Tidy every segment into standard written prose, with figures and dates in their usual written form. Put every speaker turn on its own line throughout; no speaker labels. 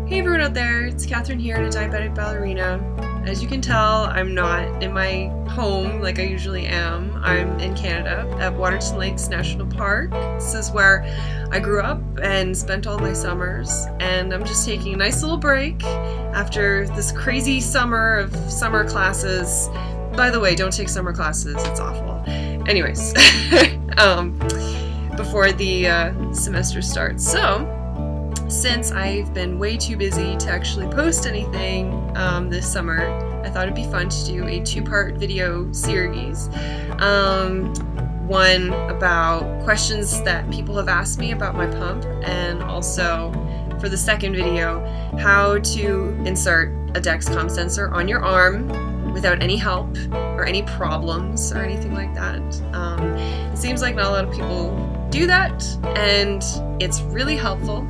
Hey everyone out there, it's Catherine here at Diabetic Ballerina. As you can tell, I'm not in my home like I usually am. I'm in Canada at Waterton Lakes National Park. This is where I grew up and spent all my summers, and I'm just taking a nice little break after this crazy summer of summer classes. By the way, don't take summer classes, it's awful. Anyways, before the semester starts. So, since I've been way too busy to actually post anything this summer, I thought it'd be fun to do a two-part video series. One about questions that people have asked me about my pump, and also for the second video, how to insert a Dexcom sensor on your arm without any help or any problems or anything like that. It seems like not a lot of people do that, and it's really helpful.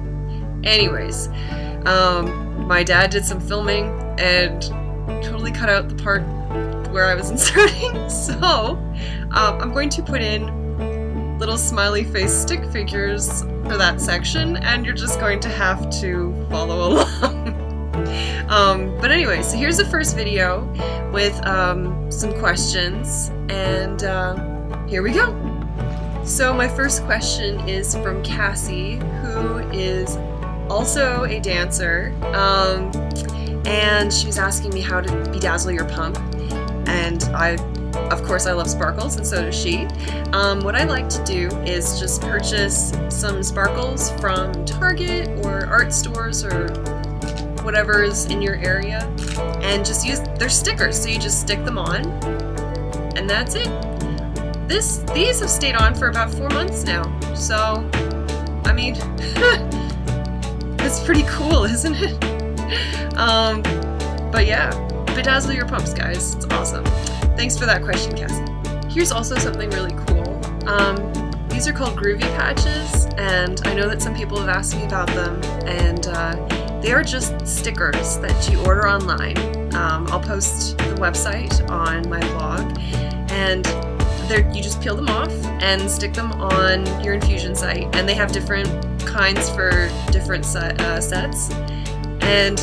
Anyways, my dad did some filming and totally cut out the part where I was inserting, so I'm going to put in little smiley face stick figures for that section, and you're just going to have to follow along. But anyway, so here's the first video with some questions, and here we go. So my first question is from Cassie, who is also a dancer, and she was asking me how to bedazzle your pump, and of course I love sparkles, and so does she. What I like to do is just purchase some sparkles from Target or art stores or whatever is in your area, and just use their stickers, so you just stick them on, and that's it. These have stayed on for about 4 months now, so I mean it's pretty cool, isn't it? But yeah, bedazzle your pumps, guys. It's awesome. Thanks for that question, Cassie. Here's also something really cool. These are called Groovy Patches, and I know that some people have asked me about them, and they are just stickers that you order online. I'll post the website on my blog, and you just peel them off and stick them on your infusion site, and they have different kinds for different sets, and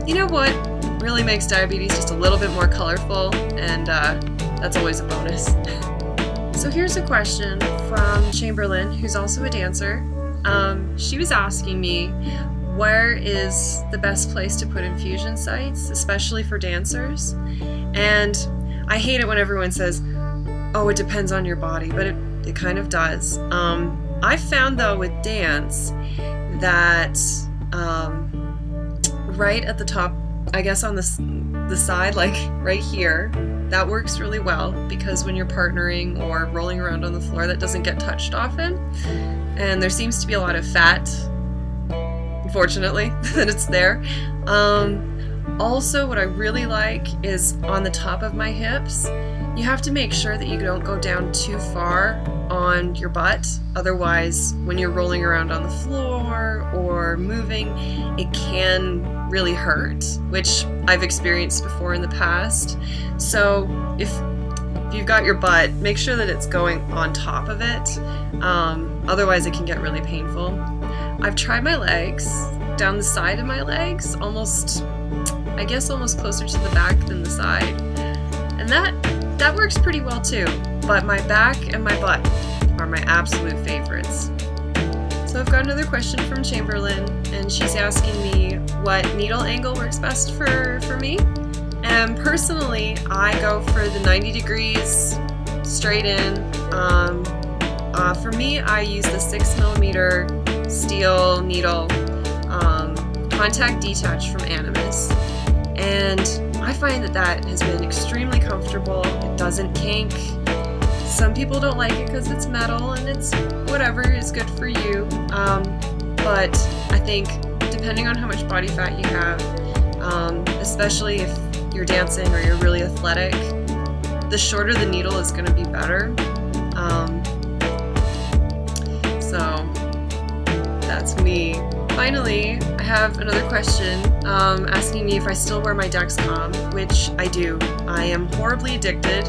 you know what really makes diabetes just a little bit more colorful, and that's always a bonus. So here's a question from Chamberlain, who's also a dancer. She was asking me, where is the best place to put infusion sites, especially for dancers? And I hate it when everyone says, oh, it depends on your body, but it kind of does. I found though with dance that right at the top, I guess on the side, like right here, that works really well, because when you're partnering or rolling around on the floor, that doesn't get touched often, and there seems to be a lot of fat, unfortunately, that it's there. Also, what I really like is on the top of my hips. You have to make sure that you don't go down too far on your butt, otherwise when you're rolling around on the floor or moving, it can really hurt, which I've experienced before in the past. So if you've got your butt, make sure that it's going on top of it, otherwise it can get really painful. I've tried my legs, down the side of my legs, I guess almost closer to the back than the side, and that works pretty well too, but my back and my butt are my absolute favorites. So I've got another question from Chamberlain, and she's asking me what needle angle works best for me. And personally, I go for the 90 degrees straight in. For me, I use the 6mm steel needle contact detach from Animus, and I find that has been extremely comfortable. It doesn't kink. Some people don't like it because it's metal, and it's whatever is good for you. But I think depending on how much body fat you have, especially if you're dancing or you're really athletic, the shorter the needle is going to be better. So that's me. Finally, I have another question asking me if I still wear my Dexcom, which I do. I am horribly addicted.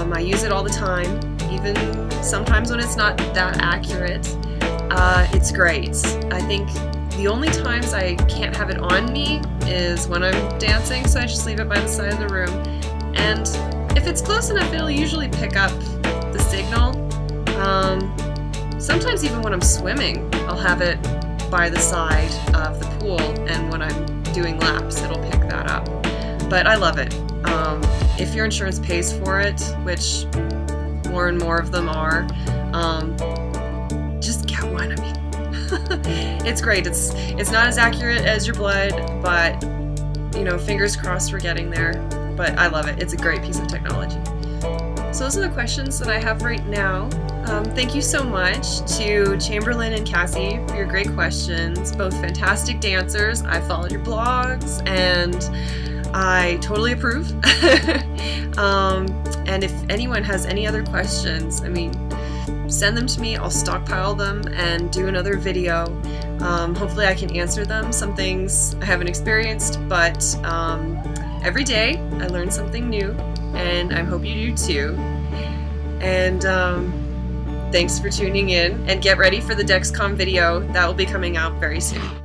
I use it all the time, even sometimes when it's not that accurate. It's great. I think The only times I can't have it on me is when I'm dancing, so I just leave it by the side of the room. And if it's close enough, it'll usually pick up the signal. Sometimes even when I'm swimming, I'll have it by the side of the pool, and when I'm doing laps, it'll pick that up. But I love it. If your insurance pays for it, which more and more of them are, just get one. I mean, it's great. It's not as accurate as your blood, but you know, fingers crossed we're getting there. But I love it. It's a great piece of technology. So those are the questions that I have right now. Thank you so much to Chamberlain and Cassie for your great questions. Both fantastic dancers. I followed your blogs and I totally approve. And if anyone has any other questions, I mean, send them to me. I'll stockpile them and do another video. Hopefully I can answer them. Some things I haven't experienced, but every day I learn something new, and I hope you do too. And thanks for tuning in, and get ready for the Dexcom video. That will be coming out very soon.